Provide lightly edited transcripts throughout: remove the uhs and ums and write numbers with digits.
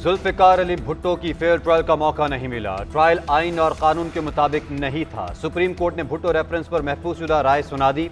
जुल्फिकार अली भुट्टो की fair trial का मौका नहीं मिला। ट्रायल आइन और कानून के मुताबिक नहीं था। सुप्रीम कोर्ट ने भुट्टो रेफरेंस पर महफूजशुदा राय सुना दी।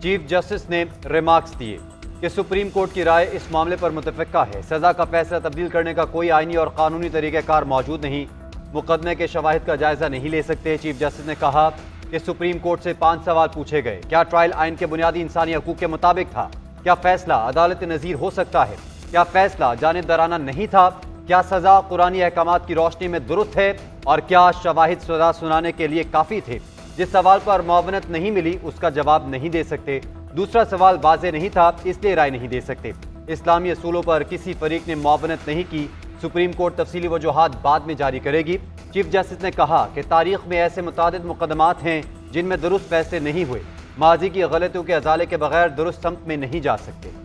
चीफ जस्टिस ने रिमार्क्स दिए कि सुप्रीम कोर्ट की राय इस मामले पर मुतफ़िका है। सजा का फैसला तब्दील करने का कोई आइनी और कानूनी तरीक़ाकार मौजूद नहीं। मुकदमे के शवाहिद का जायजा नहीं ले सकते। चीफ जस्टिस ने कहा कि सुप्रीम कोर्ट से 5 सवाल पूछे गए। क्या ट्रायल आइन के बुनियादी इंसानी हकूक़ के मुताबिक था? क्या फैसला अदालत नज़ीर हो सकता है? क्या फैसला जानिबदाराना नहीं था? क्या सजा कुरानी अहकामात की रोशनी में दुरुस्त है? और क्या शवाहिद सजा सुनाने के लिए काफ़ी थे? जिस सवाल पर मुआवनत नहीं मिली उसका जवाब नहीं दे सकते। दूसरा सवाल वाज़े नहीं था, इसलिए राय नहीं दे सकते। इस्लामी असूलों पर किसी फरीक ने मुआवनत नहीं की। सुप्रीम कोर्ट तफसीली वजूहात बाद में जारी करेगी। चीफ जस्टिस ने कहा कि तारीख में ऐसे मुतादिद मुकदमात हैं जिनमें दुरुस्त फैसले नहीं हुए। माजी की गलतियों के अजाले के बगैर दुरुस्त समत में नहीं जा सकते।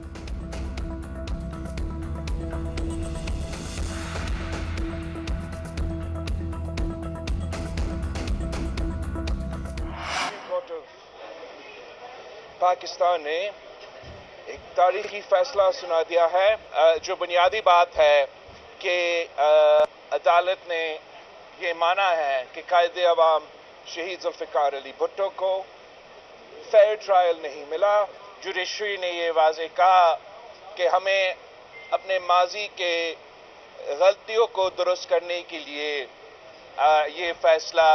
पाकिस्तान ने एक तारीखी फैसला सुना दिया है। जो बुनियादी बात है कि अदालत ने ये माना है कि कायदे अवाम शहीद जुल्फिकार अली भुट्टो को फेयर ट्रायल नहीं मिला। जुडिशरी ने ये वाज़े कहा कि हमें अपने माजी के गलतियों को दुरुस्त करने के लिए ये फैसला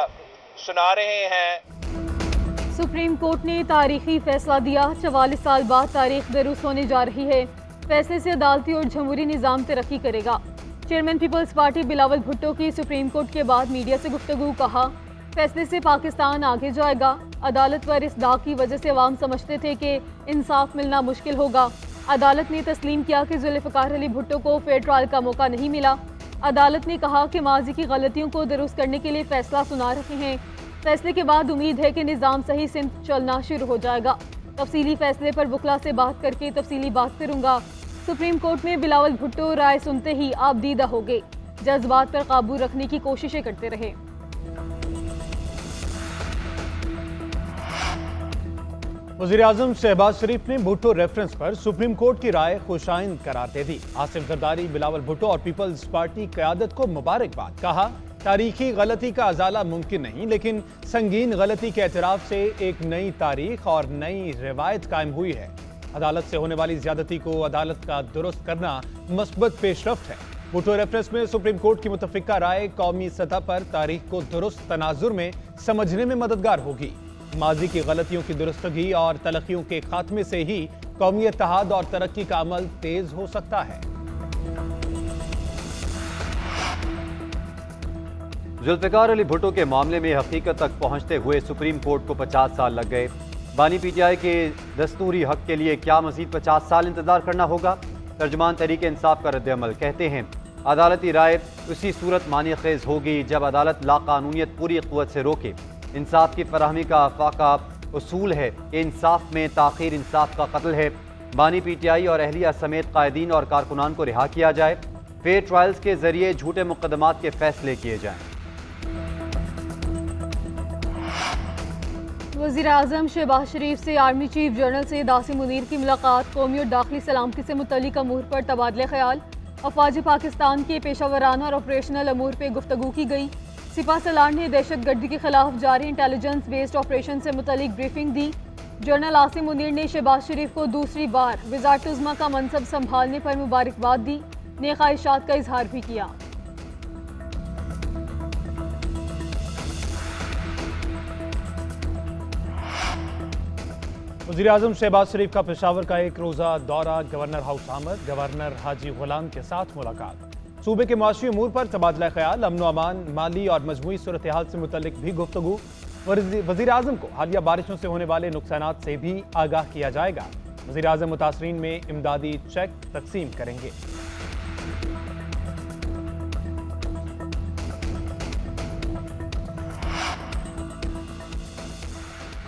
सुना रहे हैं। सुप्रीम कोर्ट ने तारीखी फैसला दिया। 44 साल बाद तारीख दुरुस्त होने जा रही है। फैसले से अदालती और जमहूरी निज़ाम तरक्की करेगा। चेयरमैन पीपल्स पार्टी बिलावल भुट्टो की सुप्रीम कोर्ट के बाद मीडिया से गुफ्तगू। कहा, फैसले से पाकिस्तान आगे जाएगा। अदालत पर इस दाग की वजह से अवाम समझते थे कि इंसाफ मिलना मुश्किल होगा। अदालत ने तस्लीम किया कि जुल्फिकार अली भुट्टो को फेयर ट्रायल का मौका नहीं मिला। अदालत ने कहा कि माजी की गलतियों को दुरुस्त करने के लिए फैसला सुना रहे हैं। फैसले के बाद उम्मीद है कि निज़ाम सही सिमत चलना शुरू हो जाएगा। तफसीली फैसले पर वकला से बात करके तफसीली बात करूंगा। सुप्रीम कोर्ट में बिलावल भुट्टो राय सुनते ही आप दीदा हो गए। जज्बात पर काबू रखने की कोशिशें करते रहे। वज़ीर-ए-आज़म शहबाज शरीफ ने भुट्टो रेफरेंस पर सुप्रीम कोर्ट की राय खुशाइंद करार दे दी। आसिफ जरदारी, बिलावल भुट्टो और पीपल्स पार्टी क़यादत को मुबारकबाद। कहा, तारीखी गलती का अजाला मुमकिन नहीं, लेकिन संगीन गलती के एतराफ़ से एक नई तारीख और नई रिवायत कायम हुई है। अदालत से होने वाली ज्यादती को अदालत का दुरुस्त करना मस्बत पेशरफ्त है। भुट्टो रेफरेंस में सुप्रीम कोर्ट की मुतफ़िका राय कौमी सतह पर तारीख को दुरुस्त तनाजुर में समझने में मददगार होगी। माजी की गलतियों की दुरुस्तगी और तलखियों के खात्मे से ही कौमी इत्तेहाद और तरक्की का अमल तेज हो सकता है। जुल्फिकार अली भुट्टो के मामले में हकीकत तक पहुंचते हुए सुप्रीम कोर्ट को 50 साल लग गए। बानी पीटीआई के दस्तूरी हक के लिए क्या मजीद 50 साल इंतजार करना होगा? तर्जुमान तहरीक इंसाफ का रद्द-ए-अमल कहते हैं, अदालती राय उसी सूरत मानी खेज होगी जब अदालत लाकानूनियत पूरी क़ुव्वत से रोके। इंसाफ की फराहमी का आफाका उसूल है कि इंसाफ में ताख़ीर इंसाफ का कत्ल है। बानी पीटीआई और अहलिया समेत कायदीन और कारकुनान को रिहा किया जाए। फेयर ट्रायल्स के जरिए झूठे मुकदमात के फैसले किए जाएं। वज़ीर-ए-आज़म शहबाज शरीफ से army chief general Syed Asim Munir की मुलाकात। कौमी और दाखिली सलामती से मुतल्लिक़ अमूर पर तबादले ख्याल। अफ़वाज पाकिस्तान के पेशावराना और ऑपरेशनल अमूर पर गुफ्तगू की गई। सिपा सलार ने दहशत गर्दी के खिलाफ जारी इंटेलिजेंस बेस्ड ऑपरेशन से मुतल्लिक़ ब्रीफिंग दी। जनरल आसिम मुनीर ने शहबाज शरीफ को दूसरी बार वज़ारत-उज़्मा का मनसब संभालने पर मुबारकबाद दी। नेक ख्वाहिशात का इजहार भी किया। वज़ीर-ए-आज़म शहबाज शरीफ का पेशावर का एक रोज़ा दौरा। गवर्नर हाउस आमद। गवर्नर हाजी गुलाम के साथ मुलाकात। सूबे के माशी अमूर पर तबादला ख्याल। अमन अमान, माली और मजमूई सूरत हाल से मुतल्लिक भी गुफ्तगू। वज़ीर-ए-आज़म को हालिया बारिशों से होने वाले नुकसानात से भी आगाह किया जाएगा। वज़ीर-ए-आज़म मुतासरीन में इमदादी चेक तकसीम करेंगे।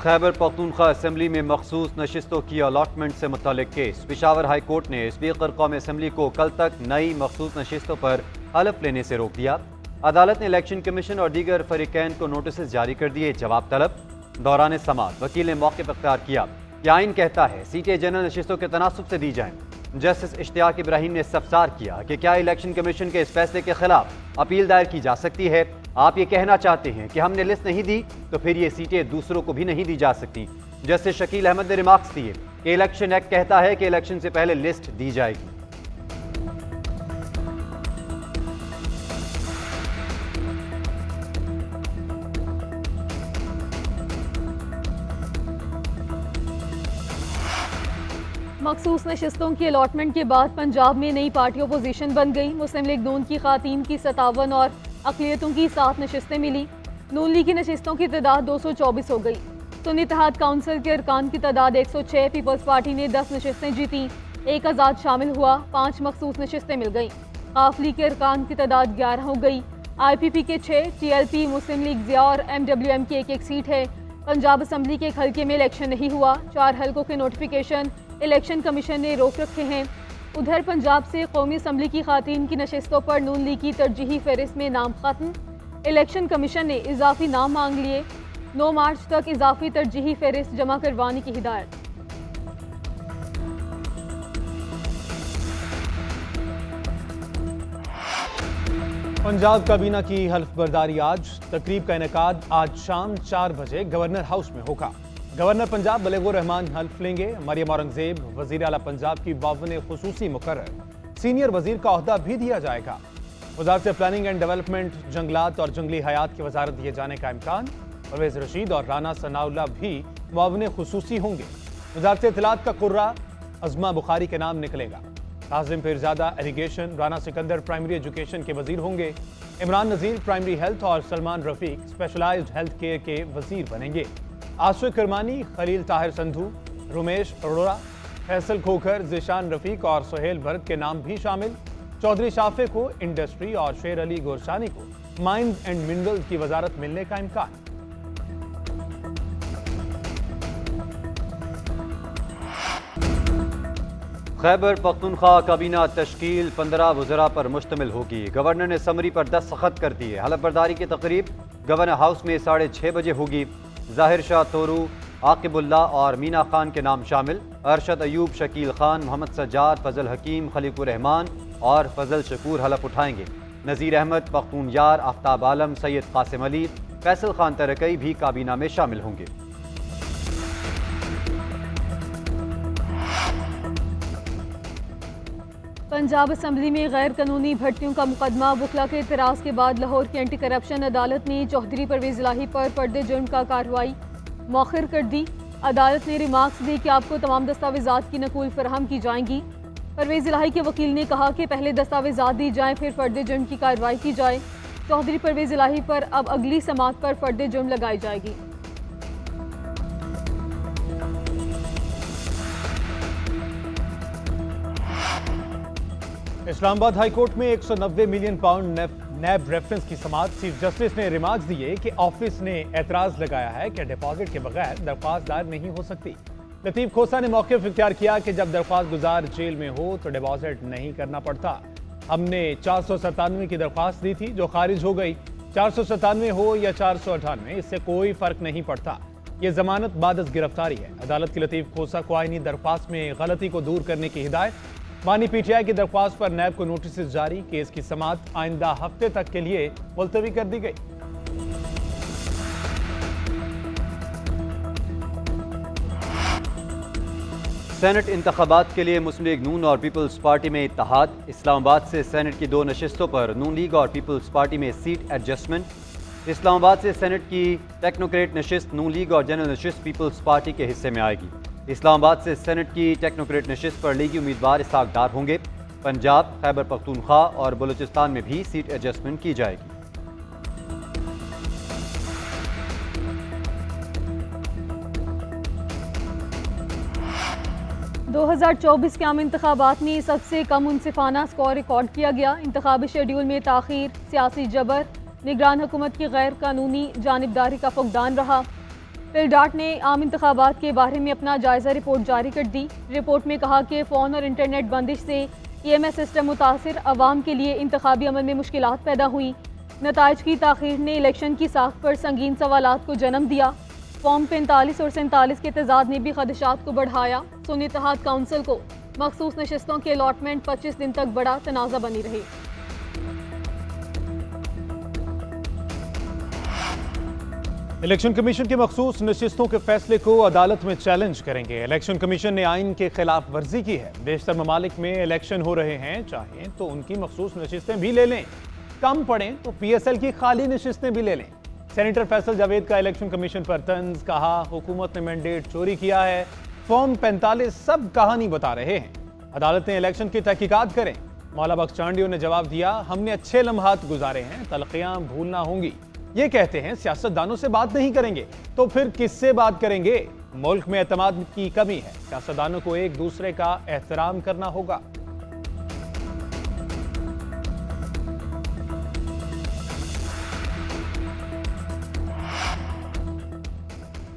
खैबर पख्तूनख्वा असम्बली में मखसूस नशिस्तों की अलॉटमेंट से मुतल्लिक केस। पेशावर हाई कोर्ट ने स्पीकर कौमी असम्बली को कल तक नई मखसूस नशिस्तों पर हलफ लेने से रोक दिया। अदालत ने इलेक्शन कमीशन और दीगर फरीकैन को नोटिस जारी कर दिए। जवाब तलब। दौरान समाअत वकील ने मौके पर इख्तियार किया। यह आइन कहता है सीटें जनरल नशिस्तों के तनासुब से दी जाएं। जस्टिस इश्तियाक इब्राहिम ने इस्तफसार किया कि क्या इलेक्शन कमीशन के इस फैसले के खिलाफ अपील दायर की जा सकती है। आप ये कहना चाहते हैं कि हमने लिस्ट नहीं दी तो फिर ये सीटें दूसरों को भी नहीं दी जा सकती। जस्टिस शकील अहमद ने रिमार्क्स दिए कि इलेक्शन एक्ट कहता है कि इलेक्शन से पहले लिस्ट दी जाएगी। मखसूस नशिस्तों की अलॉटमेंट के बाद पंजाब में नई पार्टी अपोजिशन बन गई। मुस्लिम लीग नून की खातीन की 57 और अक़लियतों की 7 नशिस्तें मिली। नून लीग की नशिस्तों की तादाद 224 हो गई। सुन्नी इत्तेहाद काउंसिल के अरकान की तादाद 106। पीपल्स पार्टी ने 10 नशिस्तें जीती, 1 आज़ाद शामिल हुआ, 5 मखसूस नशिस्तें मिल गईं। काफ लीग के अरकान की तादाद 11 हो गई। IPP के 6, TLP, मुस्लिम लीग ज़िया और MWM की 1-1 सीट है। पंजाब असम्बली के एक हल्के में इलेक्शन नहीं हुआ। 4 हल्कों के नोटिफिकेशन इलेक्शन कमीशन ने रोक रखे हैं। उधर पंजाब से कौमी असम्बली की खातीन की नशिस्तों पर नून लीग की तरजीही फहरिस्त में नाम खत्म। इलेक्शन कमीशन ने इजाफी नाम मांग लिए। 9 मार्च तक इजाफी तरजीही फहरिस्त जमा करवाने की हिदायत। पंजाब काबीना की हल्फ बर्दारी आज। तकरीब का इनेकाद आज शाम 4 बजे गवर्नर हाउस में होगा। गवर्नर पंजाब बलेगुर रहमान हल्फ लेंगे। मरियम औरंगजेब वजीर आला पंजाब की मुआविन खुसूसी मुकर्रर। सीनियर वजीर का ओहदा भी दिया जाएगा। वजारत प्लानिंग एंड डेवलपमेंट, जंगलात और जंगली हयात की वजारत दिए जाने का इम्कान। परवेज रशीद और राना सनाउल्लाह भी मुआविन खुसूसी होंगे। वजारत इत्तलात का कुर्रा अज़मा बुखारी के नाम निकलेगा। Kazim Pirzada irrigation, Rana Sikandar primary education के वजीर होंगे। इमरान नज़ीर प्राइमरी हेल्थ और Salman Rafiq specialised health care के वजीर बनेंगे। आशिक करमानी, खलील ताहिर संधू, रुमेश अरोड़ा, फैसल खोखर, जिशान रफीक और सुहेल भरत के नाम भी शामिल। चौधरी शाफे को इंडस्ट्री और शेर अली गोरशानी को माइंस एंड मिनरल्स की वजारत मिलने का इम्कान। खैबर पख्तूनख्वा काबीना तश्कील 15 वज़रा पर मुश्तमिल होगी। गवर्नर ने समरी पर दस्तखत कर दिए। हलफ बर्दारी की तकरीब गवर्नर हाउस में 6:30 बजे होगी। ज़ाहिर शाह तोरू, आकिबुल्ला और मीना खान के नाम शामिल। अरशद अयूब, शकील खान, मोहम्मद सज्जाद, फजल हकीम, खलीकुर रहमान और फजल शकूर हलफ उठाएंगे। नज़ीर अहमद, पख्तून यार, आफ्ताब आलम, सैयद कासिम अली, फैसल खान तरकई भी काबीना में शामिल होंगे। पंजाब असम्बली में गैर कानूनी भर्तियों का मुकदमा। वकला के इतराज़ के बाद लाहौर की एंटी करप्शन अदालत ने चौधरी परवेज इलाही पर फर्द जुर्म का कार्रवाई मौखर कर दी। अदालत ने रिमार्क्स दी कि आपको तमाम दस्तावेजात की नकूल फराहम की जाएंगी। परवेज इलाही के वकील ने कहा कि पहले दस्तावेजात दी जाएं, फिर फर्द जुर्म की कार्रवाई की जाए। चौधरी परवेज इलाही पर अब अगली समात पर फर्द जुर्म लगाई जाएगी। इस्लामाबाद हाईकोर्ट में 190 मिलियन पाउंड नैब रेफरेंस की समात। चीफ जस्टिस ने रिमार्क्स दिए कि ऑफिस ने एतराज लगाया है कि डिपॉजिट के बगैर दरख्वास्त दायर नहीं हो सकती। लतीफ खोसा ने मौक़िफ़ इख्तियार किया कि जब दरख्वास्त गुजार जेल में हो तो डिपॉजिट नहीं करना पड़ता। हमने 497 की दरख्वास्त दी थी जो खारिज हो गई। 497 हो या 498, इससे कोई फ़र्क नहीं पड़ता। ये जमानत बादस गिरफ्तारी है। अदालत की लतीफ खोसा को आईनी दरख्वास्त में गलती को दूर करने की हिदायत। मानी PTI की दरख्वास्त पर नैब को नोटिस जारी। केस की समात आइंदा हफ्ते तक के लिए मुलतवी कर दी गई। सेनेट इंतखाबात के लिए मुस्लिम लीग नून और पीपल्स पार्टी में इत्तेहाद। इस्लामाबाद से सेनेट की 2 नशिस्तों पर नून लीग और पीपल्स पार्टी में सीट एडजस्टमेंट। इस्लामाबाद से सेनेट की टेक्नोक्रेट नशिस्त नून लीग और जनरल नशिस्त पीपल्स पार्टी के हिस्से में आएगी। इस्लामाबाद से सेनेट की टेक्नोक्रेट नशिस्त पर लीगी उम्मीदवार इसहाक डार होंगे। पंजाब, खैबर पख्तूनख्वा और बलूचिस्तान में भी सीट एडजस्टमेंट की जाएगी। – 2024 के आम इंतखाबात में सबसे कम मुनसिफाना स्कोर रिकॉर्ड किया गया। इंतखाबी शेड्यूल में ताखीर, सियासी जबर, निगरान हुकूमत की गैर कानूनी जानिबदारी का फुकदान रहा। पिलडाट ने आम इंतखाबात के बारे में अपना जायजा रिपोर्ट जारी कर दी। रिपोर्ट में कहा कि फ़ोन और इंटरनेट बंदिश से EMS सिस्टम मुतासिर, अवाम के लिए इंतखाबी अमल में मुश्किलात पैदा हुई। नताइज की ताखीर ने इलेक्शन की साख पर संगीन सवालात को जन्म दिया। फॉर्म 45 और 47 के तजाद ने भी खदशात को बढ़ाया। सुन्नी इत्तेहाद काउंसिल को मखसूस नशिस्तों की अलॉटमेंट 25 दिन तक बड़ा तनाज़ा बनी रही। इलेक्शन कमीशन की मखसूस नशिस्तों के फैसले को अदालत में चैलेंज करेंगे। इलेक्शन कमीशन ने आइन के खिलाफ वर्जी की है। बेशतर ममालिक में इलेक्शन हो रहे हैं, चाहें तो उनकी मखसूस नशिस्तें भी ले लें, कम पड़ें तो PSL की खाली नशिस्तें भी ले लें। सेनेटर फैसल जावेद का इलेक्शन कमीशन पर तंज, कहा हुकूमत ने मैंडेट चोरी किया है, फॉर्म 45 सब कहानी बता रहे हैं। अदालत ने इलेक्शन की तहकीकात करें। मौला बख्श चांडियों ने जवाब दिया, हमने अच्छे लम्हात गुजारे हैं, तलखियां भूलना होंगी। ये कहते हैं सियासतदानों से बात नहीं करेंगे तो फिर किससे बात करेंगे? मुल्क में एतमाद की कमी है, सियासतदानों को एक दूसरे का एहतराम करना होगा।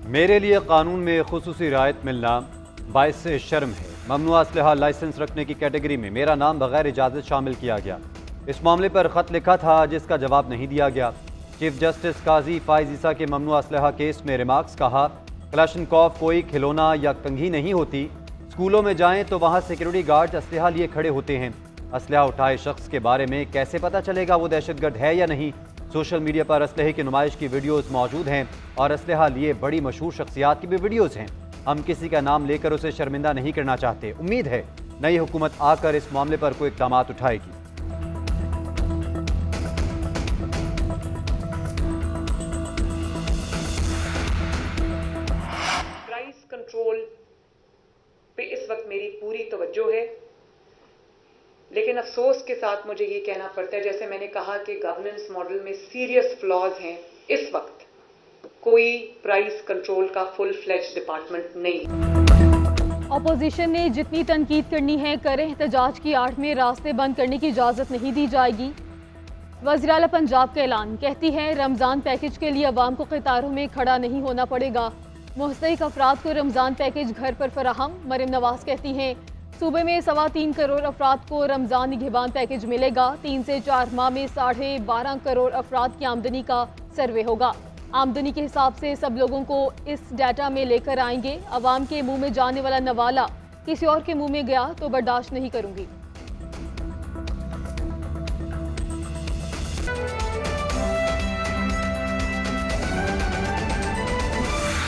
मेरे लिए कानून में खुसूसी रियायत मिलना बाइस शर्म है। ममनुआ असलहा लाइसेंस रखने की कैटेगरी में मेरा नाम बगैर इजाज़त शामिल किया गया। इस मामले पर ख़त लिखा था जिसका जवाब नहीं दिया गया। चीफ जस्टिस काजी फाइज ईसा के ममनुआ असलहा केस में रिमार्क्स, कहा कलाशनकोव कोई खिलौना या कंघी नहीं होती। स्कूलों में जाएं तो वहां सिक्योरिटी गार्ड असलहा लिए खड़े होते हैं। असलहा उठाए शख्स के बारे में कैसे पता चलेगा वो दहशतगर्द है या नहीं? सोशल मीडिया पर असलहे की नुमाइश की वीडियोज़ मौजूद हैं और असलहा लिए बड़ी मशहूर शख्सियात की भी वीडियोज़ हैं। हम किसी का नाम लेकर उसे शर्मिंदा नहीं करना चाहते। उम्मीद है नई हुकूमत आकर इस मामले पर कोई इक़दाम उठाएगी। कंट्रोल पे इस वक्त मेरी पूरी तवज्जो है, लेकिन अफसोस के साथ मुझे ये कहना पड़ता है, जैसे मैंने कहा कि गवर्नेंस मॉडल में सीरियस फ्लॉज हैं। इस वक्त कोई प्राइस कंट्रोल का फुल फ्लेज डिपार्टमेंट नहीं। अपोजिशन ने जितनी तनकीद करनी है करें, एहतजाज की आड़ में रास्ते बंद करने की इजाज़त नहीं दी जाएगी। वज़ीर आला पंजाब का ऐलान, कहती है रमज़ान पैकेज के लिए अवाम को कतारों में खड़ा नहीं होना पड़ेगा। मुस्तहिक अफराद को रमज़ान पैकेज घर पर फराहम। मरियम नवाज कहती हैं सूबे में 3.25 करोड़ अफराद को रमज़ान निगहबान पैकेज मिलेगा। 3 से 4 माह में 12.5 करोड़ अफराद की आमदनी का सर्वे होगा। आमदनी के हिसाब से सब लोगों को इस डाटा में लेकर आएंगे। अवाम के मुंह में जाने वाला नवाला किसी और के मुंह में गया तो बर्दाश्त नहीं करूंगी।